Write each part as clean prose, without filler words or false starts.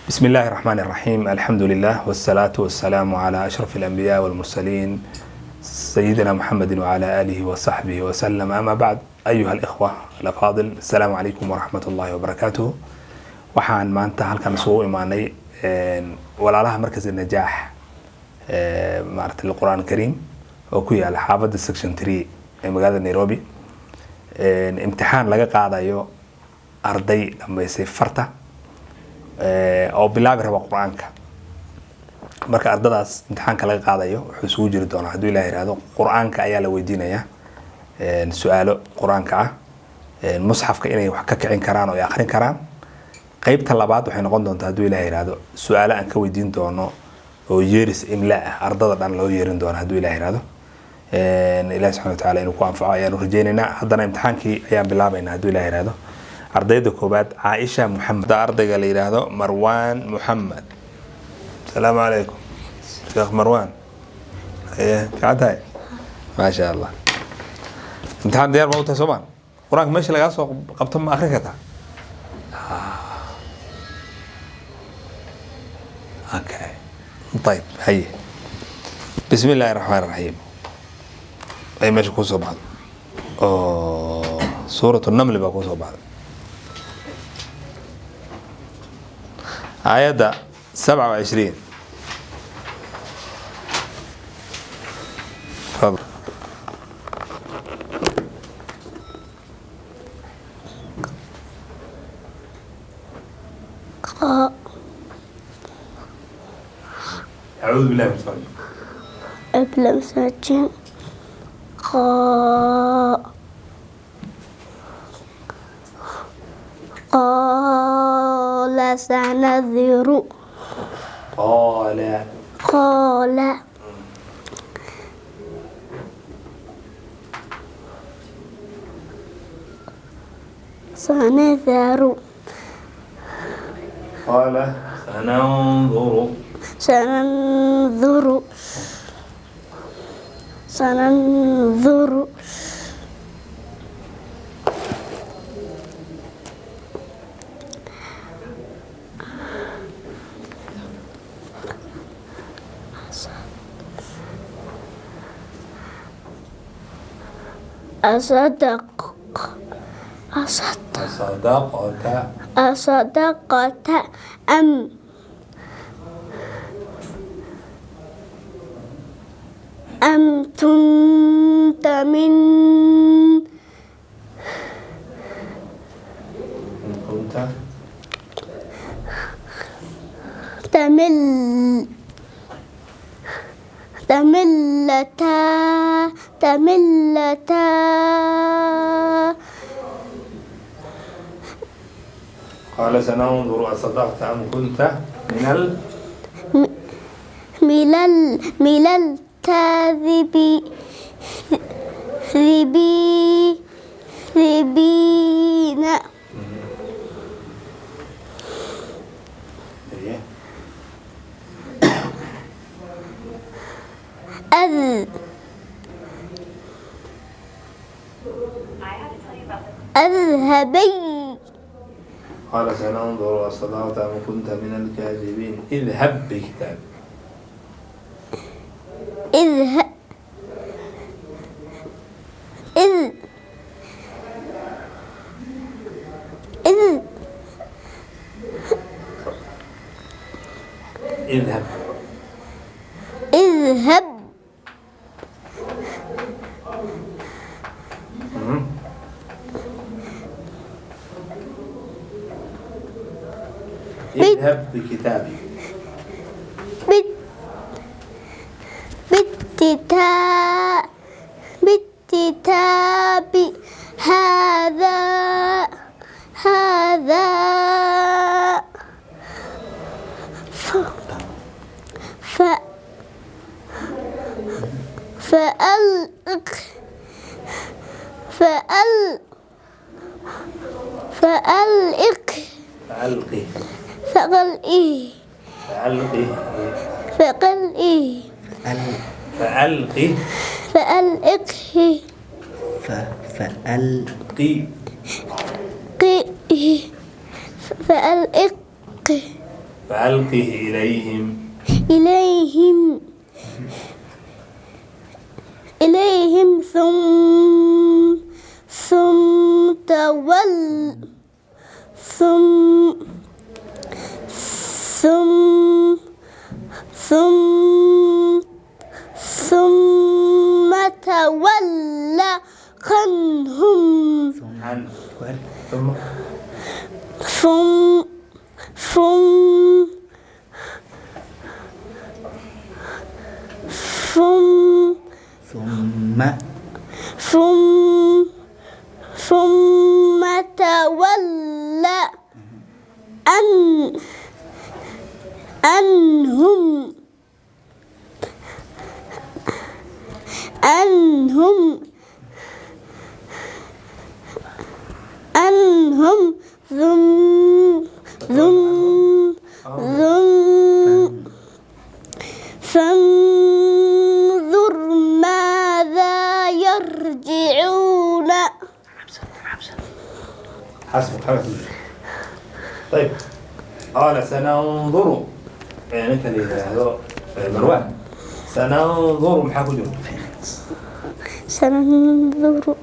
بسم الله الرحمن الرحيم. الحمد لله والصلاة والسلام على أشرف الأنبياء والمرسلين سيدنا محمد وعلى آله وصحبه وسلم. أما بعد، أيها الإخوة الأفاضل، السلام عليكم ورحمة الله وبركاته. waxaan maanta halkan soo imaanay walaalaha markaz النجاح maartay القرآن الكريم oo ku yaala xaafadda section 3 ee magaalada Nairobi. imtixaan laga qaadayo arday dhameysay farta oo bilaabi raba quraanka. marka ardadaas imtixaanka laga qaadayo wuxuu soo jiri doonaa haduu Ilaahay yiraahdo quraanka ayaa la weydiinaya su'aalo quraanka ah, mushafka inay wax ka kicin karaan oo ay akhrin karaan. qaybta labaad waxay noqon doontaa haduu Ilaahay yiraahdo su'aalo aan ka weydiin doono oo yeeris imla ah ardada dhan loo yeerin doono haduu Ilaahay yiraahdo. Ilaahay subhanahu wa ta'ala inuu ku anfaco ayaan rajaynaynaa. haddana imtixaankii ayaan bilaabaynaa haduu Ilaahay yiraahdo. ardayda koobaad Aisha Muhammad, ardayga la yiraahdo Marwan Muhammad. السلام عليكم شيخ مروان. قاعد ما شاء الله. امتحان ديار موته سوبان قرانك ماشي لغا سو قبطه ما اخري كتا. اوكي طيب هي بسم الله الرحمن الرحيم. اي ماشي كو سو بعد سورة النمل بقى كو سو بعد آية 27. تفضل. أعوذ بالله من الشيطان الرجيم. قال سنذر. قال سنذر. قال سننظر. سننظر. أصدقت أم كنت من تملتا قال سننظر أصدقت أم كنت من الكاذبين. اذهبي. قال سننظر أصدقت أم كنت من الكاذبين. اذهب بكتابي. اذهب اذهب بكتابي. بالكتاب هذا فألقه فألقه إليهم إليهم ثم تولى عنهم ثم تولى عنهم فانظر ماذا يرجعون. حسبك. طيب قال سننظر يعني انت اللي مروان سننظر محاكو جرو سننظر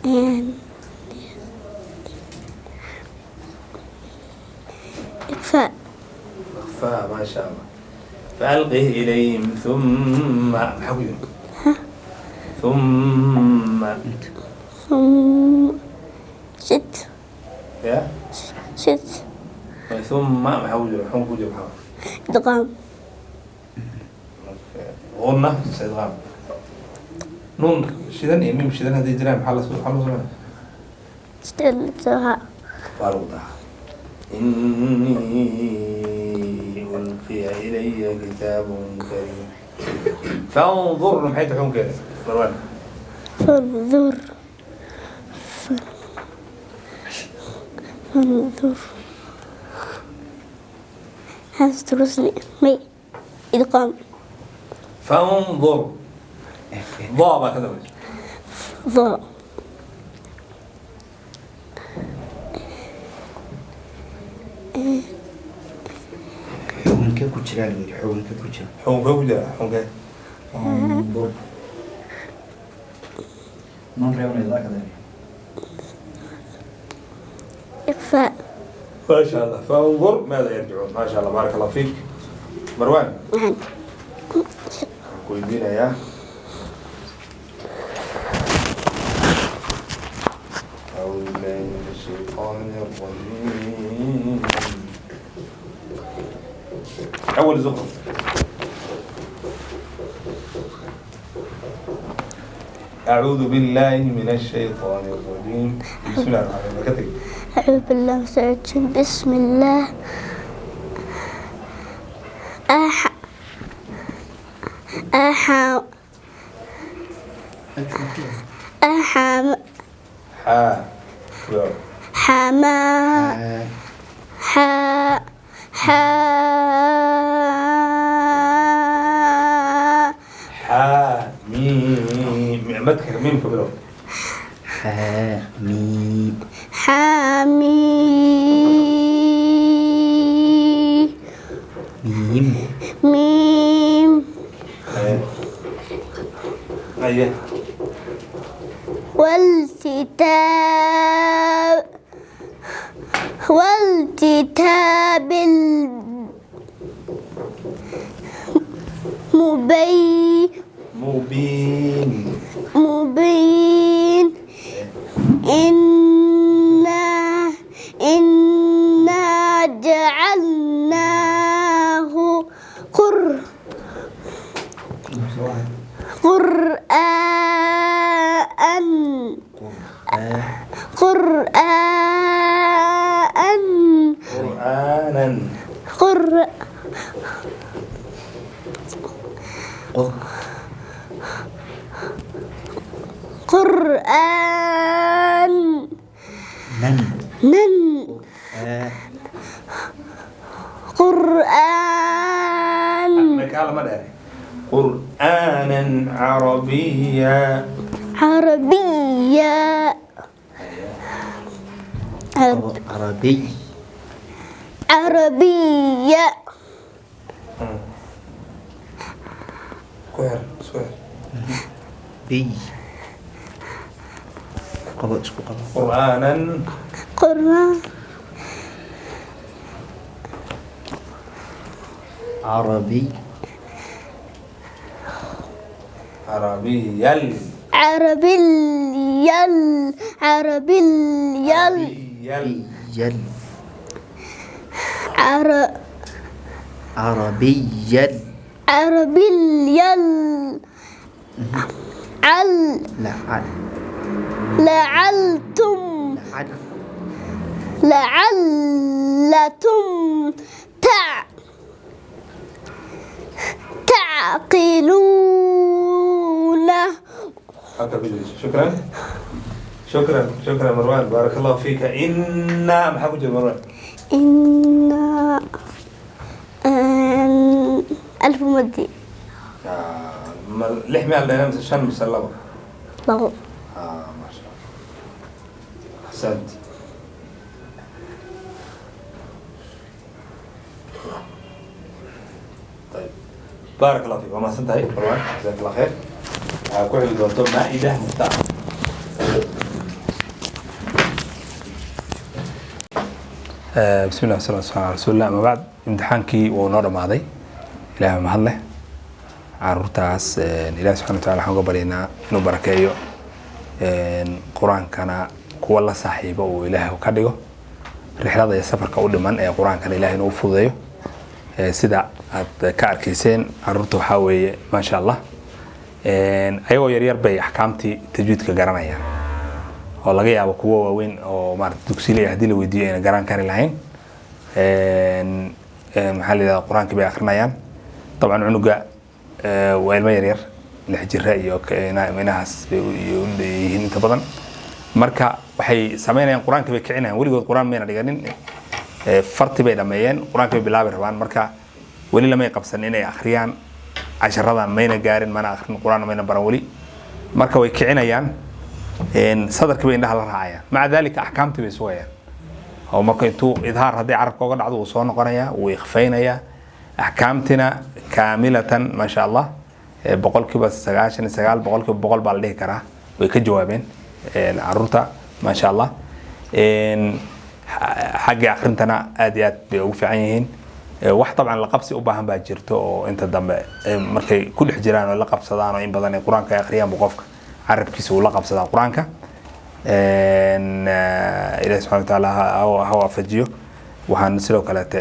يعني إخفاء ما شاء الله. فألقه إليهم ثم محاكو جرو ثم ست ثم محاكو جرو حنكو جرو إدغام غنة إدغام نون شدن ميم شدن هذه جرام حلص منها استلتها فاروضة إني ألقي إلي كتاب كريم فانظر محيط حون كده مروان فانظر هذا ترسلي مي إدغام فانظر ضابة كذا ضاء حونك كجرا حونك كجرا حونك انظر non reone ذاك ده إخفاء ما شاء الله. فانظر ماذا يرجعون. ما شاء الله بارك الله فيك مروان. يعني كويدينا يا أعوذ بالله من الشيطان الرجيم. أول زخرف أعوذ بالله من الشيطان الرجيم. بسم الله الرحمن الرحيم. أعوذ بالله من الشيطان الرجيم. بسم الله ميم ما تكلم ميم كبيرة حميم ميم أيه والكتاب مبين إنا جعلناه قرآنا عربيا عربي عربية كوير سوير بي قبل اسكو قبل قرآنا قرآن عربي عربي عربي عربي يل عربي عربي لعل لعلتم لعلتم تعقلون. شكرا شكرا شكرا مروان بارك الله فيك. إنا محمد مروان إن ألف مدي لحمي على نفس الشن مسلمة له ما شاء الله أحسنت. طيب بارك الله فيك وما سنتهي مروان جزاك الله خير. كل دكتور مائدة مفتاح. بسم الله والصلاة والسلام على رسول الله. أما بعد امتحانكي ونور ماضي إلهي ما هله caruurtaas ilaahay subxaana wataala waxaan uga baryaynaa inuu barakeeyo qur-aankana kuwa la saaxiibo uu ilaahay ka dhigo rixlada iyo safarka u dhiman ee qur-aankana ilaahay inuu fududeeyo sida aad ka arkayseen caruurta waxaa weeye maasha allah ayagoo yaryar bay axkaamtii tajwiidka garanayaan oo laga yaabo kuwa waaweyn oo maarata dugsiilaya haddii la weydiiyo ayna garan kari lahayn maxaa la yidhahdaa qur-aankii bay akrinayaan dabcan cunuga waa ilmo yaryar 6 jira iyo inahaas yihiin inta badan marka waxay sameynayaan qur-aanka bay kicinayaan weligood qur-aan mayna dhiganin farti bay dhameeyeen qur-aanka bay bilaabi rabaan marka weli lamay qabsan inay akhriyaan casharadan mayna gaarin mana akhrin qur-aan mayna baran weli marka way kicinayaan sadarkii bay indhaha la raacayaan maca dalika axkaamtii bay sugayaan oo marka intuu idhaar haddii carabka uga dhacdo wuu soo noqonayaa wuu ikhfaynayaa axkaamtina kaamilatan ma sha allah boqolkiiba 99 boqolkiiba boqol baa la dhihi karaa way ka jawaabeen caruurta ma sha allah xagga akhrintana aad iyo aad bay ugu fiican yihiin wax dabcan la qabsi u baahan baa jirto oo inta dambe markay ku dhex jiraan oo la qabsadaan oo in badan ay qur-aanka ay akhriyaan buu qofka carabkiisa uu la qabsadaa qur-aanka ilaahi subxana wataala ha waafajiyo waxaan sidoo kaleete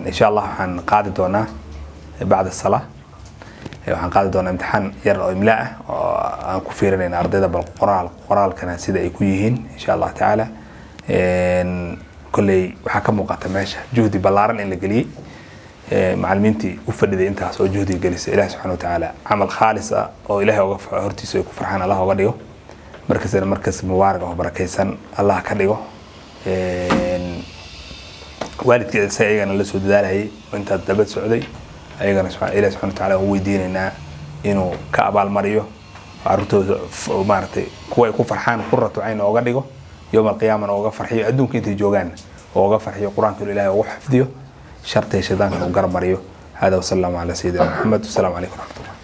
إن شاء الله هنقعد دونا بعد الصلاة وهنقعد دونا امتحان ير إملاء وكفيرنا إن أرضنا بالقرآن كان سيدا يكويهن إن شاء الله تعالى كل حكم وقت ماشى جهدي بلارن اللي قلي معلمينتي وفرد أنت سو جهدي جلس إله سبحانه وتعالى عمل خالص أو إله وقف هرتي سو فرحان الله وقديه مركز مبارك وبركيسن الله كديه والدك سيئنا لسه دالهي وانت دبت سعودي ايغنا الى سبحانه وتعالى هو يديننا انه كابال مريو عرفتو مارتي كوي ku farxaan qurratu ayn ooga dhigo يوم القيامه ooga farxiyo adduunka inta joogan ooga farxiyo quraanka ilaahay oo xifdiyo shartay shaydaanka oo gar mariyo hada sallallahu ala sayyidina muhammad sallallahu alayhi wa sallam